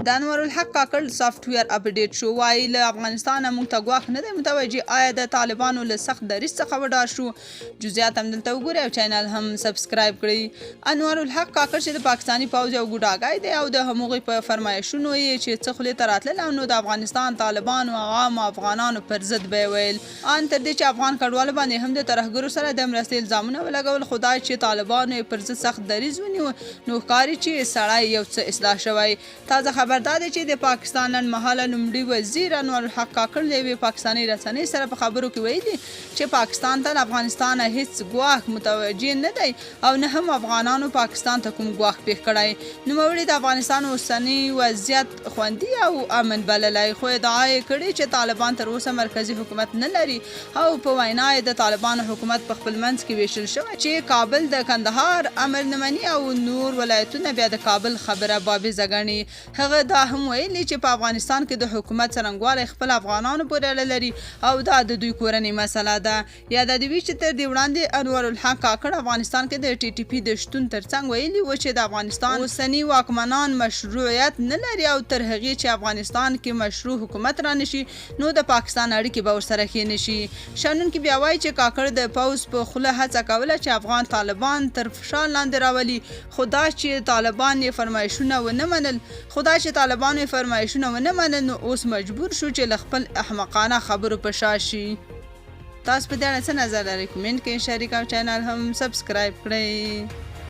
د انور الحق کاکړ سافټویر اپډیټ شو. وایي له افغانستانه موږ ته ګواښ نه دی متوجه، آیا د طالبانو له سخت دریځ څخه وډار شو؟ جزئیات هم دلته وګورئ او چینل هم سبسکرایب کړئ. انور الحق کاکړ چې د پاکستاني پوځ یو ګوډاګی دی او د همغوی په فرمایشونو یې چې څه خولې ته راتلل، نو د افغانستان طالبانو عام افغانانو پر ضد به یې ویل. ان تر دې چې افغان کډوالو باندې هم د ترهګرو سره د مرستې الزامونه ولګول. خدای چې طالبانو یې پر ضد سخت دریځ ونیو، نو ښکاري چې سړی یو څه اصلاح شوی. تازه خبر دا دی چې د پاکستان لنډمهاله لومړي وزیر انور الحق کاکړ له یوې پاکستاني رسنۍ سره په خبرو کې ویلي چې پاکستان ته له افغانستانه هیڅ ګواښ متوجه نه دی او نه هم افغانانو پاکستان ته کوم ګواښ پیښ کړی. نوموړي د افغانستان اوسنی وضعیت خوندي او امن بللی، خو ادعا یې کړې چې طالبان تر اوسه مرکزي حکومت نه لري او په وینا یې د طالبانو حکومت په خپل منځ کې ویشل شوی چې کابل د کندهار امر نه مني او نور ولایتونه بیا د کابل خبره بابیزه ګڼي. هغه دا هم ویلي چې په افغانستان کې د حکومت څرنګوالی خپل افغانانو پورې اړه لري او دا د دوی کورنۍ مسله ده. یاده دې وي چې تر دې وړاندې انور الحق کاکړ افغانستان کې د ټي ټي پي د شتون ترڅنګ ویلي و چې د افغانستان اوسني واکمنان مشروعیت نه لري او تر هغې چې افغانستان کې مشروع حکومت را نشي نو د پاکستان اړیکې به ورسره ښې نشي. شنونکي بیا وایي چې کاکړ د پوځ په خوله هڅه کوله چې افغان طالبان تر فشار لاندې راولي، خو دا چې طالبانو یې فرمایشونه ونه منل نو اوس مجبور شو چې له خپل احمقانه خبرو په شا شي. تاسو په دې اړه څه نظر لرئ؟ کمنټ کې شریک او چینل هم سبسکرایب کړئ.